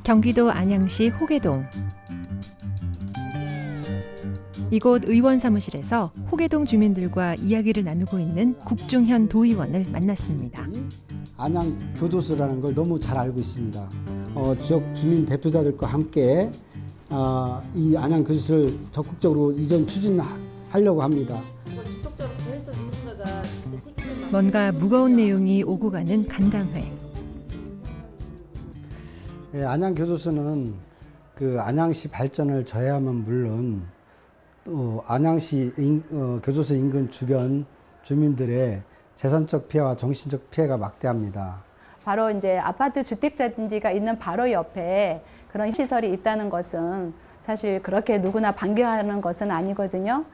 경기도 안양시 호계동. 이곳 의원 사무실에서 호계동 주민들과 이야기를 나누고 있는 국중현 도의원을 만났습니다. 안양 교도소라는 걸 너무 잘 알고 있습니다. 지역 주민 대표자들과 함께 이 안양 교도소를 적극적으로 이전 추진하려고 합니다. 뭔가 무거운 내용이 오고 가는 간담회. 안양 교도소는 그 안양시 발전을 저해하면 물론 또 안양시 교도소 인근 주변 주민들의 재산적 피해와 정신적 피해가 막대합니다. 바로 이제 아파트 주택자단지가 있는 바로 옆에 그런 시설이 있다는 것은 사실 그렇게 누구나 반겨하는 것은 아니거든요.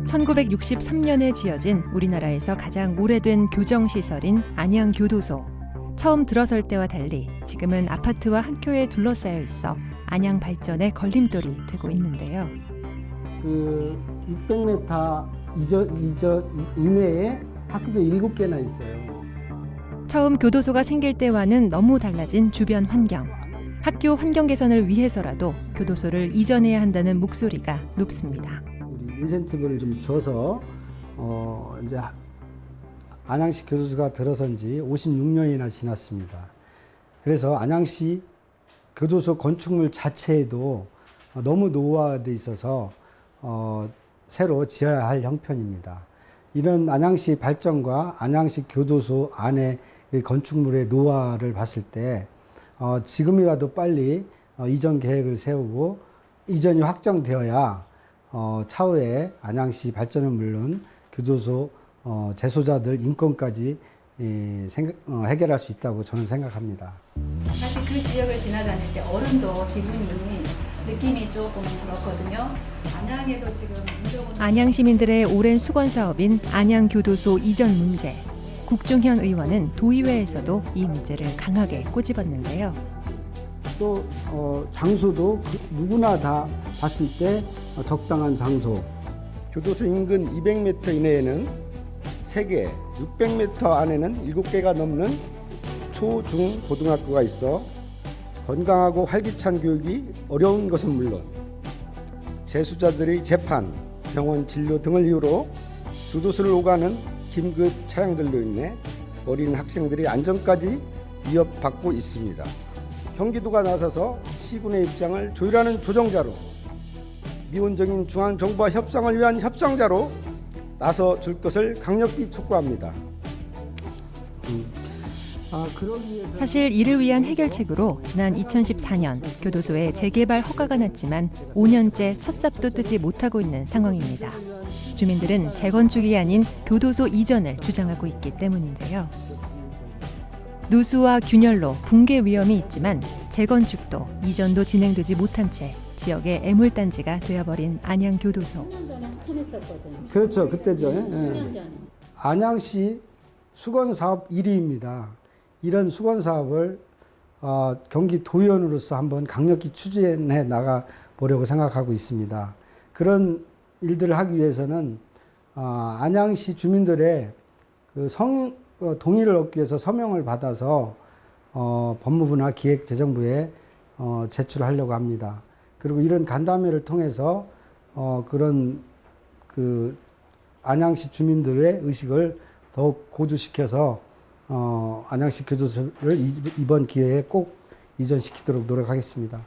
1963년에 지어진 우리나라에서 가장 오래된 교정시설인 안양교도소. 처음 들어설 때와 달리 지금은 아파트와 학교에 둘러싸여 있어 안양 발전의 걸림돌이 되고 있는데요. 그 600m 이내에 학교가 7개나 있어요. 처음 교도소가 생길 때와는 너무 달라진 주변 환경. 학교 환경 개선을 위해서라도 교도소를 이전해야 한다는 목소리가 높습니다. 우리 인센티브를 좀 줘서 이제 안양시 교도소가 들어선 지 56년이나 지났습니다. 그래서 안양시 교도소 건축물 자체에도 너무 노후화되어 있어서 새로 지어야 할 형편입니다. 이런 안양시 발전과 안양시 교도소 안의 건축물의 노화를 봤을 때 지금이라도 빨리 이전 계획을 세우고 이전이 확정되어야 차후에 안양시 발전은 물론 교도소 재소자들 인권까지 해결할 수 있다고 저는 생각합니다. 사실 그 지역을 지나다닐 때 어른도 기분이 느낌이 조금 그렇거든요. 안양에도 지금 안양 시민들의 오랜 수건 사업인 안양교도소 이전 문제. 국중현 의원은 도의회에서도 이 문제를 강하게 꼬집었는데요. 또 장소도 누구나 다 봤을 때 적당한 장소. 교도소 인근 200m 이내에는 3개, 600m 안에는 7개가 넘는 초, 중, 고등학교가 있어 건강하고 활기찬 교육이 어려운 것은 물론 재수자들의 재판, 병원 진료 등을 이유로 교도소를 오가는 긴급 차량들로 인해 어린 학생들의 안전까지 위협받고 있습니다. 경기도가 나서서 시군의 입장을 조율하는 조정자로 미온적인 중앙정부와 협상을 위한 협상자로 나서 줄 것을 강력히 촉구합니다. 사실 이를 위한 해결책으로 지난 2014년 교도소의 재개발 허가가 났지만 5년째 첫 삽도 뜨지 못하고 있는 상황입니다. 주민들은 재건축이 아닌 교도소 이전을 주장하고 있기 때문인데요. 누수와 균열로 붕괴 위험이 있지만 재건축도 이전도 진행되지 못한 채 지역의 애물단지가 되어버린 안양교도소. 그렇죠. 그때죠. 안양시 수건사업 1위입니다. 이런 수건사업을 경기 도의원으로서 한번 강력히 추진해 나가 보려고 생각하고 있습니다. 그런 일들을 하기 위해서는 안양시 주민들의 그 동의를 얻기 위해서 서명을 받아서 법무부나 기획재정부에 제출하려고 합니다. 그리고 이런 간담회를 통해서 그런 그 안양시 주민들의 의식을 더욱 고조시켜서 안양시 교도소를 이번 기회에 꼭 이전시키도록 노력하겠습니다.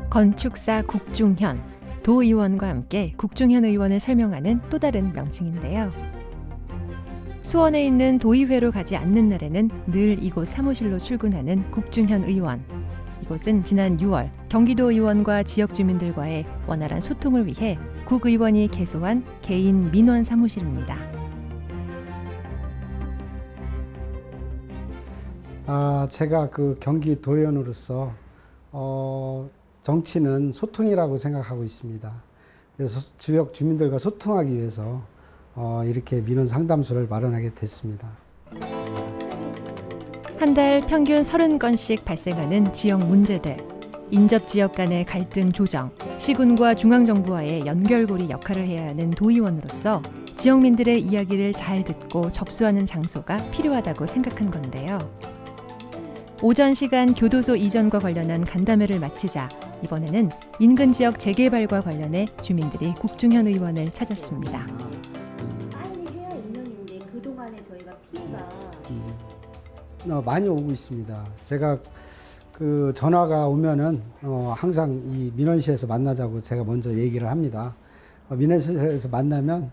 건축사 국중현, 도의원과 함께 국중현 의원을 설명하는 또 다른 명칭인데요. 수원에 있는 도의회로 가지 않는 날에는 늘 이곳 사무실로 출근하는 국중현 의원. 이곳은 지난 6월 경기도 의원과 지역 주민들과의 원활한 소통을 위해 국의원이 개소한 개인 민원 사무실입니다. 제가 그 경기 도의원으로서 정치는 소통이라고 생각하고 있습니다. 그래서 지역 주민들과 소통하기 위해서 이렇게 민원 상담소를 마련하게 됐습니다. 한 달 평균 30건씩 발생하는 지역 문제들, 인접 지역 간의 갈등 조정, 시군과 중앙정부와의 연결고리 역할을 해야 하는 도의원으로서 지역민들의 이야기를 잘 듣고 접수하는 장소가 필요하다고 생각한 건데요. 오전 시간 교도소 이전과 관련한 간담회를 마치자 이번에는 인근 지역 재개발과 관련해 주민들이 국중현 의원을 찾았습니다. 빨리 해야 있는데 그동안에 저희가 피해가 많이 오고 있습니다. 제가 그 전화가 오면은 항상 이 민원실에서 만나자고 제가 먼저 얘기를 합니다. 민원실에서 만나면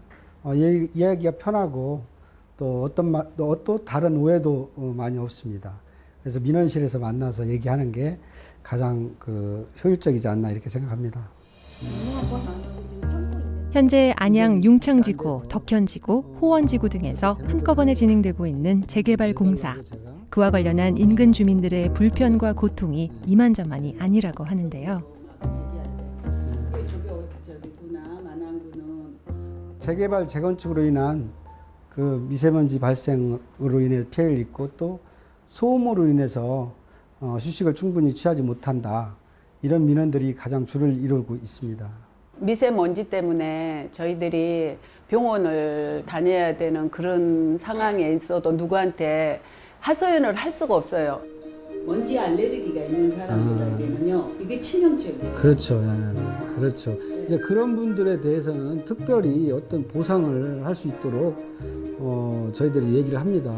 이야기가 편하고 또 또 다른 오해도 많이 없습니다. 그래서 민원실에서 만나서 얘기하는 게 가장 그 효율적이지 않나 이렇게 생각합니다. 현재 안양 융창지구, 덕현지구, 호원지구 등에서 한꺼번에 진행되고 있는 재개발 공사. 그와 관련한 인근 주민들의 불편과 고통이 이만저만이 아니라고 하는데요. 재개발 재건축으로 인한 그 미세먼지 발생으로 인해 피해를 입고 또 소음으로 인해서 휴식을 충분히 취하지 못한다. 이런 민원들이 가장 주를 이루고 있습니다. 미세먼지 때문에 저희들이 병원을 다녀야 되는 그런 상황에 있어도 누구한테 하소연을 할 수가 없어요. 먼지 알레르기가 있는 사람들에게는요, 이게 치명적이에요. 그렇죠. 예, 그렇죠. 이제 그런 분들에 대해서는 특별히 어떤 보상을 할 수 있도록 저희들이 얘기를 합니다.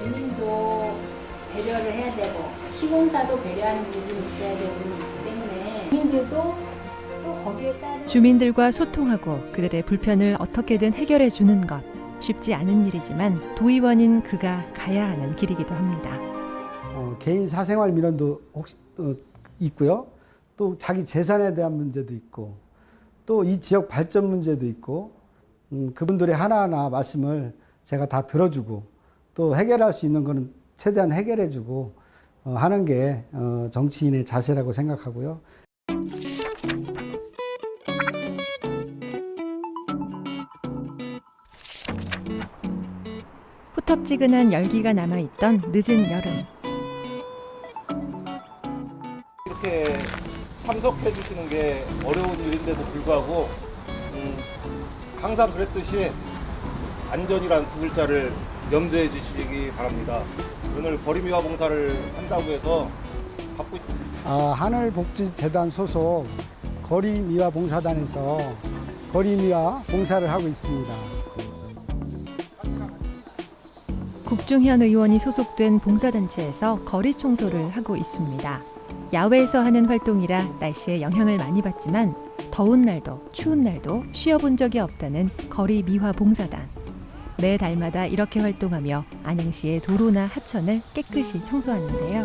주민도 배려를 해야 되고 시공사도 배려하는 부분이 있어야 되기 때문에 주민들도 또 거기에 따른 주민들과 소통하고 그들의 불편을 어떻게든 해결해 주는 것. 쉽지 않은 일이지만 도의원인 그가 가야 하는 길이기도 합니다. 개인 사생활 민원도 혹시 있고요. 또 자기 재산에 대한 문제도 있고 또 이 지역 발전 문제도 있고 그분들의 하나하나 말씀을 제가 다 들어주고 또 해결할 수 있는 거는 최대한 해결해주고 하는 게 정치인의 자세라고 생각하고요. 후텁지근한 열기가 남아있던 늦은 여름. 이렇게 참석해 주시는 게 어려운 일인데도 불구하고 항상 그랬듯이 안전이란 두 글자를 염두해 주시기 바랍니다. 오늘 거리미화 봉사를 한다고 해서 바쁘 하늘복지재단 소속 거리미화 봉사단에서 거리미화 봉사를 하고 있습니다. 국중현 의원이 소속된 봉사단체에서 거리 청소를 하고 있습니다. 야외에서 하는 활동이라 날씨에 영향을 많이 받지만 더운 날도 추운 날도 쉬어본 적이 없다는 거리 미화 봉사단. 매 달마다 이렇게 활동하며 안양시의 도로나 하천을 깨끗이 청소하는데요.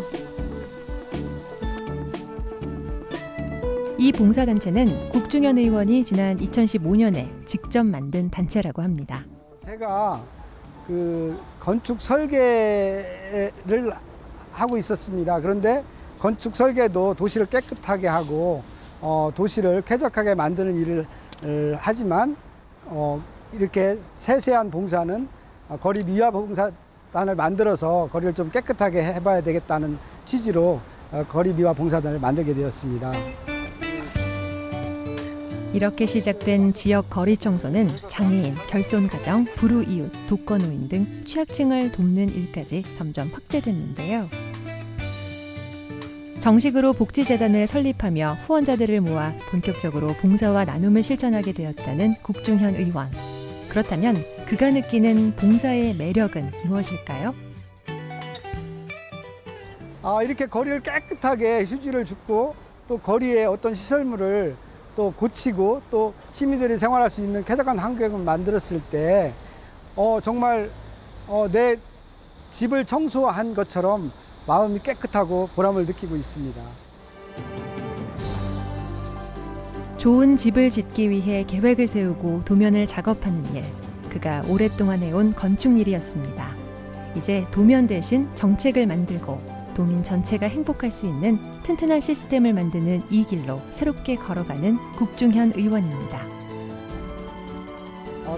이 봉사단체는 국중현 의원이 지난 2015년에 직접 만든 단체라고 합니다. 제가 그 건축 설계를 하고 있었습니다. 그런데 건축 설계도 도시를 깨끗하게 하고 도시를 쾌적하게 만드는 일을 하지만 이렇게 세세한 봉사는 거리 미화 봉사단을 만들어서 거리를 좀 깨끗하게 해봐야 되겠다는 취지로 거리 미화 봉사단을 만들게 되었습니다. 이렇게 시작된 지역 거리 청소는 장애인, 결손가정, 불우이웃, 독거노인 등 취약층을 돕는 일까지 점점 확대됐는데요. 정식으로 복지재단을 설립하며 후원자들을 모아 본격적으로 봉사와 나눔을 실천하게 되었다는 국중현 의원. 그렇다면 그가 느끼는 봉사의 매력은 무엇일까요? 이렇게 거리를 깨끗하게 휴지를 줍고 또 거리에 어떤 시설물을 또 고치고 또 시민들이 생활할 수 있는 쾌적한 환경을 만들었을 때 정말 내 집을 청소한 것처럼 마음이 깨끗하고 보람을 느끼고 있습니다. 좋은 집을 짓기 위해 계획을 세우고 도면을 작업하는 일. 그가 오랫동안 해온 건축 일이었습니다. 이제 도면 대신 정책을 만들고 도민 전체가 행복할 수 있는 튼튼한 시스템을 만드는 이 길로 새롭게 걸어가는 국중현 의원입니다.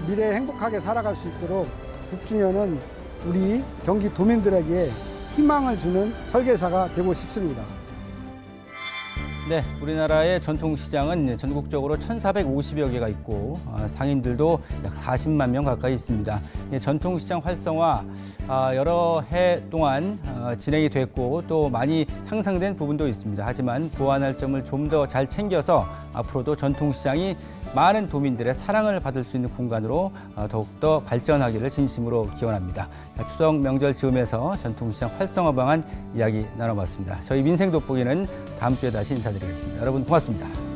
미래에 행복하게 살아갈 수 있도록 국중현은 우리 경기 도민들에게 희망을 주는 설계사가 되고 싶습니다. 네, 우리나라의 전통시장은 전국적으로 1,450여 개가 있고 상인들도 약 40만 명 가까이 있습니다. 전통시장 활성화 여러 해 동안 진행이 됐고 또 많이 향상된 부분도 있습니다. 하지만 보완할 점을 좀 더 잘 챙겨서 앞으로도 전통시장이 많은 도민들의 사랑을 받을 수 있는 공간으로 더욱더 발전하기를 진심으로 기원합니다. 추석 명절 즈음에서 전통시장 활성화 방안 이야기 나눠봤습니다. 저희 민생돋보기는 다음 주에 다시 인사드리겠습니다. 여러분 고맙습니다.